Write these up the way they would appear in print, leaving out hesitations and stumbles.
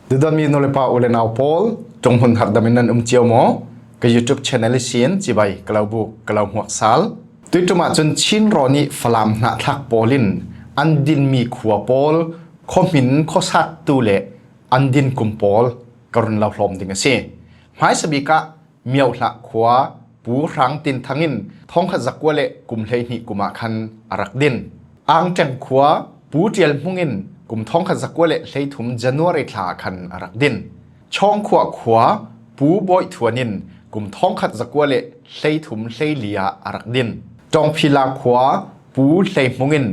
Didan mi no lepa ulen au pol tong hun har daminan chiao mo ka YouTube channel sian chibai kalau bu kalau muak sal tuituma chun chin roni falam na thak polin andin mi khuwa pol khomin khosat tu le andin kum pol karun la hlom ding ase mai sabika miau hla khwa pu rang tin thangin thong kha zakwale kum hlei ni kuma khan arak din ang chang khwa pu tial munginกุมท้องขันสักวเละใช้ถุมจันวารีทาขันอารักดินช่องขวาขวาปูบอยทวนินกุมท้องขันสักวเละใช้ถุมใช้เลียอารักดินจองพิลาขวาปูใช้มงิน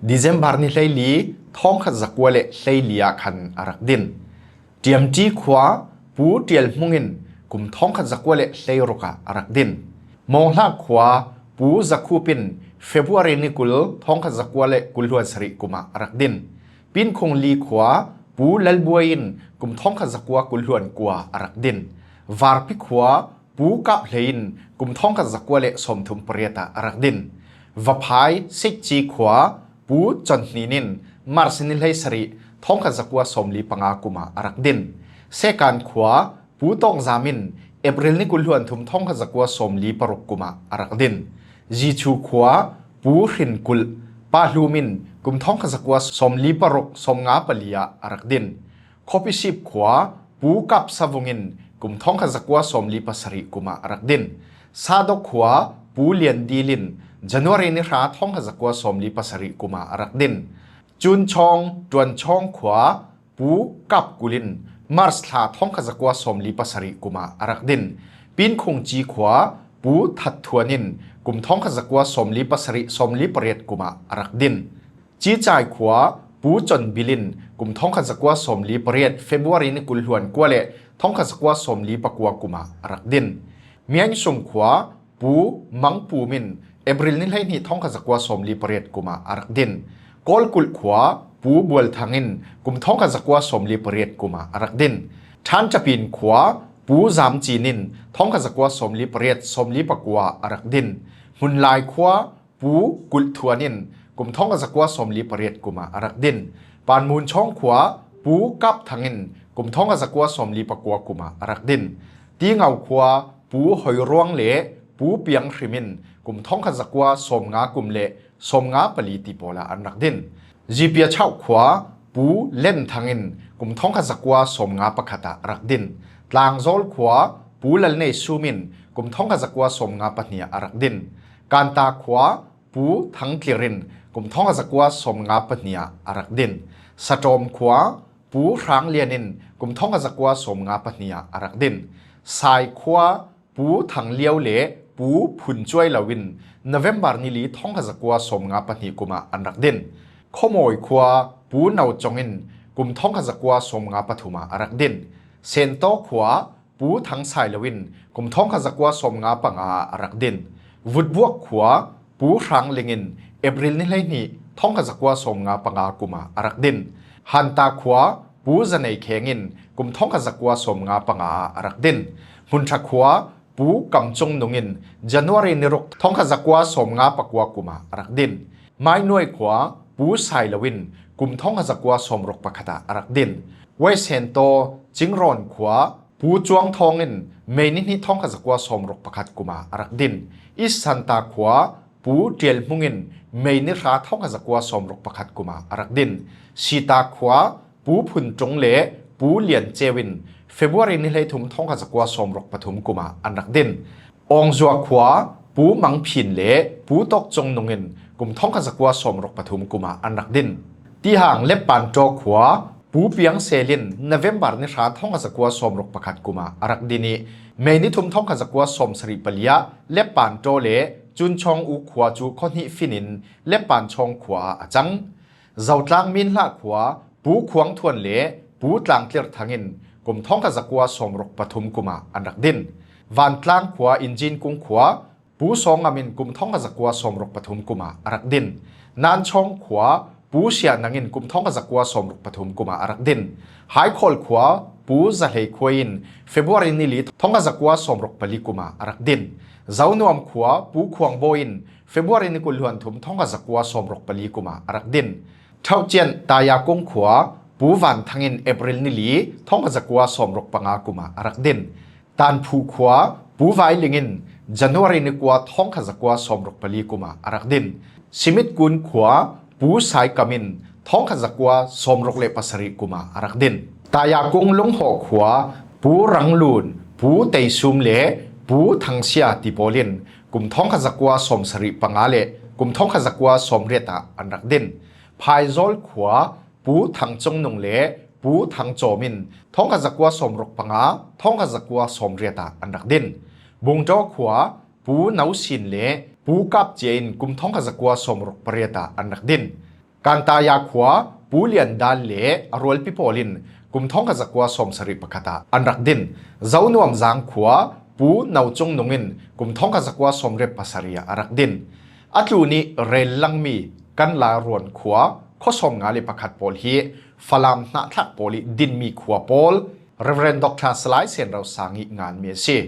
ดิเซมบาร์นี่ใช้ลีท้องขันสักวเละใช้เลียขันอารักดินเตรียมจีขวาปูเตียลมงินกุมท้องขันสักวเละใช้รกาอารักดินมองลากขวาปูจักคูปินเฟบรุอารีนิกุลท้องขันสักวเละกุลหัวสริกุมาอารักดินปินคงลีขวาปูลัลบวยนกุมท้องขจักวกุลหวนกัวอารักดินวาร์พิขวาปูกับเลนกุมท้องขจักวเลสมทุมเปรียตาอารักดินวพายซิกจีขวาปูจนนีนินมาร์ซินิลไฮสริท้องขจักวสมลีปังอากุมาอารักดินเซกันขวาปูตองจามินเอเปริลนิกุลหวนทุมท้องขจักวสมลีปรุกุมาอารักดินจีชูขวาปูหินกุลปาลูมินกุมท้องขจักวสมลีปรกสมงาปลียอารักดินคอพิชิบขวาปูกับสาวงินกุมท้องขจักวสมลีปัสริกุมาอารักดินซาดกขวาปูเลียนดีลินจันวารีนิราท้องขจักวสมลีปัสริกุมาอารักดินจุนชองจวนชองขวาปูกับกุลินมาร์สลาท้องขจักวสมลีปัสริกุมาอารักดินปินคงจีขวาปูทัดทวนินกุมท้องขจักวสมลีปัสริสมลีปเรียดกุมาอารักดินจีจ่ายขวาปูจนบิลินกุมท้องขันสกวาสมลีปเรียดเฟบรุอารีนิกุลหวนกัวเละท้องขันสกวาสมลีปกัวกุมารักดินเมียนสมขวาปูมังปูมินเอบริลนิไลนี่ท้องขันสกวาสมลีปเรียดกุมารักดินกอลกุลขวาปูบวลทางินกุมท้องขันสกวาสมลีปเรียดกุมารักดินทันจะปีนขวาปูจามจีนินท้องขันสกวาสมลีปเรียดสมลีปกัวรักดินหุนลายขวาปูกุลทวนินกุมท้องกษักวสมลีปเรียดกุมาอารักดินปานมูลช่องขวาปูกับทางินกุมท้องกษักวสมลีปกัวกุมาอารักดินตีเงาขวาปูหอยร่วงเละปูเปียงคริมินกุมท้องกษักวสมงากุมเละสมงาปลีติโปลาอารักดินจีเปียเช่าขวาปูเล่นทางินกุมท้องกษักวสมงาปขตาอารักดินตลางโซลขวาปูลัลเนซูมินกุมท้องกษักวสมงาปเนียอารักดินการตาขวาปูทั้งกิรินกุมท้องกษักวสมงาปเนียอารักดินสะจอมขวาปูรางเลียนินกุมท้องกษักวสมงาปเนียอารักดินสายขวาปูทั้งเลี้ยวเละปูพุนช่วยลาวินโนเวมบาร์นิลีท้องกษักวสมงาปเนียกุมาอารักดินขโมยขวาปูนาวจงอินกุมท้องกษักวสมงาปฐุมาอารักดินเซนโตขวาปูทั้งสายลาวินกุมท้องกษักวสมงาปังอารักดินวุดบวกขวาปูรางลิงินเอเปริลนี่เลยนี่ท้องกษักวสมงาปังอากุมาอารักดินฮันตาขวาปูจะในเขงินกุมท้องกษักวสมงาปังอารักดินมุนทักขวาปูกำจงนงินจันวารีนิรุกท้องกษักวสมงาปักวกุมาอารักดินไม้หน่วยขวาปูไซลวินกุมท้องกษักวสมรกปะคตาอารักดินไวเซนโตจิงรอนขวาปูจวงทองอินเมนินี่ท้องกษักวสมรกปะคัดกุมาอารักดินอิสันตาขวาปูเดียลมุงินเมนิราท้องกษักวสมรกปะคัดกุมาอารักดินชีตาขวาปูพุนจงเละปูเลียนเจวินเฟบรุอารีนิเลยทุมท้องกษักวสมรกปฐุมกุมาอารักดินองจัวขวาปูมังพินเละปูตกจงนงินกุมท้องกษักวสมรกปฐุมกุมาอารักดินที่ห่างเล็บปานโจขวาปูเปียงเซลินโนเวมบาร์นิราท้องกษักวสมรกปะคัดกุมาอารักดินีเมนิทุมท้องกษักวสมสริปลียเล็บปานโจเละจุนชองอุขวาจูคนหิฟินินเล็บปานชองขวาอาจังเจ้าตลางมินละขวาปูขวางทวนเละปูตลางเคลียร์ทางอินกุมท้องกษักวสมรกปฐุมกุมาอันรักดินวันตลางขวาอินจินกุงขวาปูสองอามินกุมท้องกษักวสมรกปฐุมกุมาอันรักดินนานชองขวาปูเสียนังอินกุมท้องกษักวสมรกปฐุมกุมาอารักดินหายคอลขวาปูจะให้ควินเฟบรุอารีนิลิท้องกษักวสมรกปลีกุมาอารักดินเจ้านวมขวาปูขวางโบอินเฟบรุอารีนิกุลหวนทุมท้องกษักวสมรกปลีกุมาอารักดินเท่าเจียนตายากงขวา ปูวันทั้งอินเอพริลนิลีท้องขจักว่าสมรกปังอากุมารักดินตานผู้ขวาปูไวลิงินจันวารีนึกว่าท้องขจักว่าสมรกปลีกุมารักดินสิมิตกุนขวาปูสายกามินท้องขจักว่าสมรกเลปัสริกุมารักดินตายากงลงหอกขวาปูรังลูนปูเตยซุมเลปูทังเสียติโปลินกุมท้องขจักว่าสมสริปังอาเลกุมท้องขจักว่าสมเรตาอันรักดินพายโซลขวาปูทังจงนงเลปูทังโจมินท้องขจักว่าสมรกปังอาท้องขจักว่าสมเรตาอันรักดินบุงโจขวาปูนาวสินเลปูกับเจนกุมท้องขจักว่าสมรกปริยตาอันรักดินการตายาขวาปูเลียนดันเลอรวลปิโปลินกุมท้องขจักว่าสมสริปคตาอันรักดินเจ้านวมจางขวาปูนาวจงนงินกุมท้องขจักว่าสมเรปปัสริยารักดินอัตลูนี้เรลลังมีกันลารวนขวาข้อสมงาลิปขัดโพลฮีฟลามนาทักโพลิดินมีขวาโพลเรเวรนด็อกทราสไลเซนเราสางิงานเมียซี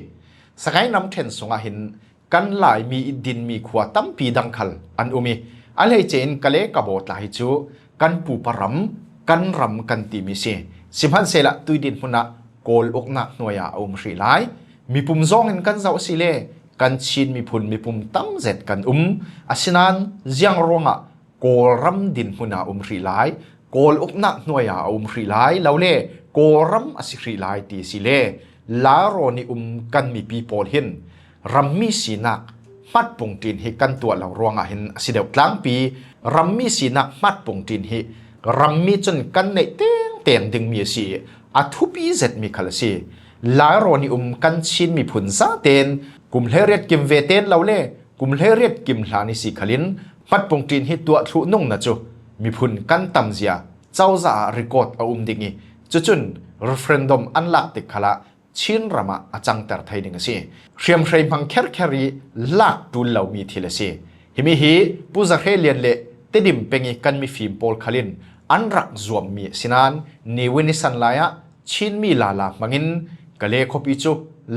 สกายนำเทนสงหินกันหลายมีดินมีขวาตั้มปีดังคัลอันอุมีอะไรเจนกะเลกบฏลายจูกันปูปรำกันรำกันตีมีซีสิบพันเซละตุยดินพุนะโกลอกนักหน่วยอุมสีไลมีปุ่มซองเห็นกันเจ้าสิเลกันชินมีพุนมีปุ่มตั้งเจ็ดกันอาศินันเจียงรวงโกลรำดินพุนะสีไลโกลอกนักหน่วยสีไลเราเล่โกลรำอสิสีไลตีสิเลลาโรนิกันมีปีโพลหินรัมมีสีนักมัดปงตินฮิกันตัวเรารวงเห็นสิเดียวกลางปีรัมมีสีนักมัดปงตินฮิรัมมีจนกันในเตียงดึงมีสีอัทุปีเจ็ดมีขลสีลาโรนิกันชินมีผุนซาเตนกุมเลเรียดกิมเวเตนเราเล่กุมเลเรียดกิมลานิสีขลินมัดปงตินฮิตัวทุนงนะจูมีผุนกันตำเสียเจ้าจะริกอดดิงีจุนรีเฟรนดอมอันลักติขละชินรามาอาจังเตอร์ไทยดิงสิเรียมเรียมังเคร์แครีลักดูเหล่ามีทีละสิฮิมิฮีผู้จะเรียนเล่เตดิมเป็งกันมีฟิล์มโพลคลินอันรักจวมมีสินันนิวินิสันลายะชินมีลาลามังินกะเลคบิจู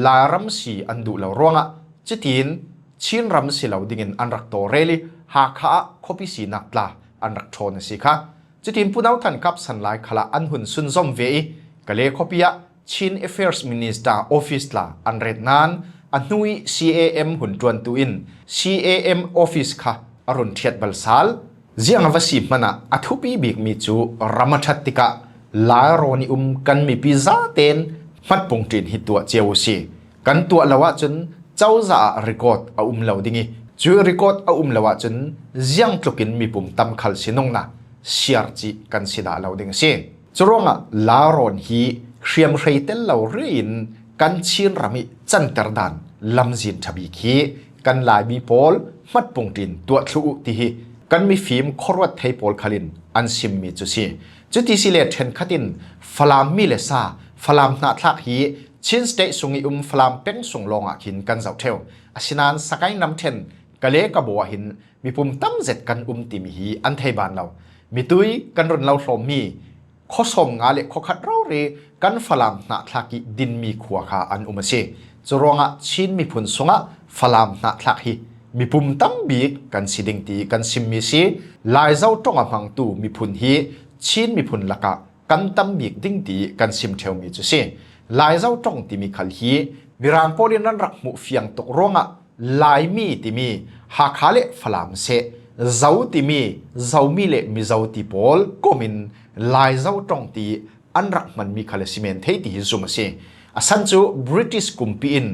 ลารัมสีอันดูเหล่ารวงะจิตินชินรัมสีเหล่าดิงินอันรักโตเรลีหาข้าคบิสีนักลาอันรักโทนสิค่ะจิตินผู้นาทันกับสันลายขละอันหุ่นซุนซอมเวกะเลคบิยะChin Affairs Minister Office la an red nan anui CAM hun tuan tuin CAM Office kha arun thiat balsal ziang avasi mana athupi big mi chu ramathatika la roni kan mi pizza ten mat pungtin hi tua cheusi kan tua lawa chun chauza record a lo dingi chu record a lawa chun ziang tlukin mi pum tam khal sinong na siar chi kan sida lo ding si churonga la ron hiเรียมเรเตลเราเรียนกันชินรามิจันเตอร์ดันลำจินทบีคีกันลายมีโพลมัดปงตินตัวทลูตีฮีกันมีฟิล์มคอร์วัดไทโพลคาลินอันซิมมีจุซีจุดที่สิเลตเห็นขัดินฟลามมิเลซาฟลามนาทักฮีชินสเตสุงิฟลามเป็งส่งลงหินกันเจ้าเทวอาศินันสกายน้ำเทนกะเลกบัวหินมีปุ่มตั้มเจ็ดกันติมีฮีอันไทยบานเรามีตุยกันรนเราสมมีข้อสมงาเล็กข้อขัดเราเรกันฟลามนาทักิดินมีขวาขาอันเสจรวงชินมีผลสงะฟลามนาทักฮีมีปุ่มตั้มบีกกันสิดิงตีกันซิมมีซีลายเจ้าตรงอ่างตูมีผลฮีชินมีผลละกะกันตั้มบีกดิ้งตีกันซิมเทวมีจุเซลายเจ้าตรงตีมีขัลฮีมีรางโพลินันรักมุเฟียงตกรวงลายมีตีมีหาขาเลฟลามเซเจ้าตีมีเจ้ามีเลมีเจ้าตีโพลก็มินลายเจ้าตรงตีอันรักมันมีคาเลซิเมนเทติฮิซุมเซอสันจูบริติชกุมปีอิน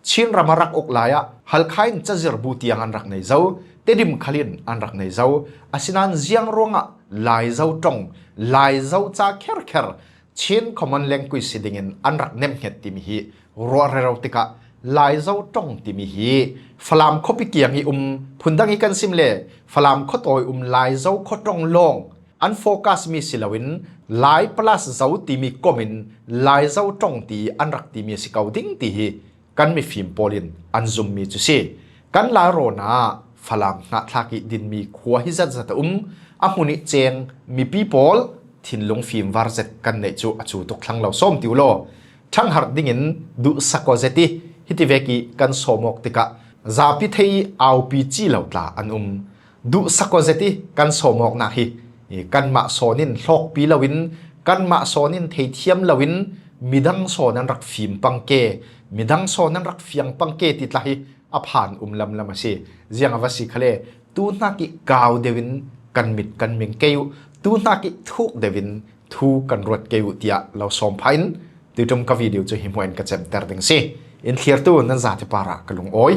ชินรามารักอกลายะฮัลคายน์จะเจอบูตีอันรักในเจ้าเตดิมคาลินอันรักในเจ้าอาศินันเจียงรวงะลายเจ้าตรงลายเจ้าจ้าเคร์ชินคอมมอนแลงกุยสิดิงินอันรักเนมเฮตติมิฮีรัวเรเราติกะลายเจ้าตรงติมิฮีฟลามคบิเกียงฮีพุนดังฮีกันซิมเลฟลามคตอยลายเจ้าคตรงลงอันโฟกัสมีสิลวินลายพลัสเจ้าตีมีคอมินลายเจ้าตรงตีอันรักตีมีสิกาวดิ้งตีฮีกันมีฟิล์มโพลินอันซุมมีจุซีกันลาโรนาฟลามนาทักิดินมีขวาฮิจัดจัดอามุนิเจงมีปีโพลทินลงฟิล์มวาร์เซตกันในจูอจูตกทั้งเราส้มติวโลทั้งหาร์ดิ้งินดูสักโอเซติฮิติเวกิกันสมกติกะซาพิเทยเอาปีจีเหล่าตาอันดูสักโอเซติกันสมกนาฮีกันมาโซนินโลกปีลวิน กันมาโซนินเทียมลวินมิดังโซนันรักฟิมปังเกมิดังโซนันรักเฟียงปังเกติดไหลอผ่านลำมาสิเจียงอวสิคะเลตูนักกาวเดวินกันมิดกันเมงเกวตูนักทุกเดวินทูกันรวดเกวเตียเราสมพันติดตรงกับวิดีโอจะหิมวันกันเจ็บแต่ดึงสิอินเทียร์ตูนั่นจะที่ปาระกลุงโอย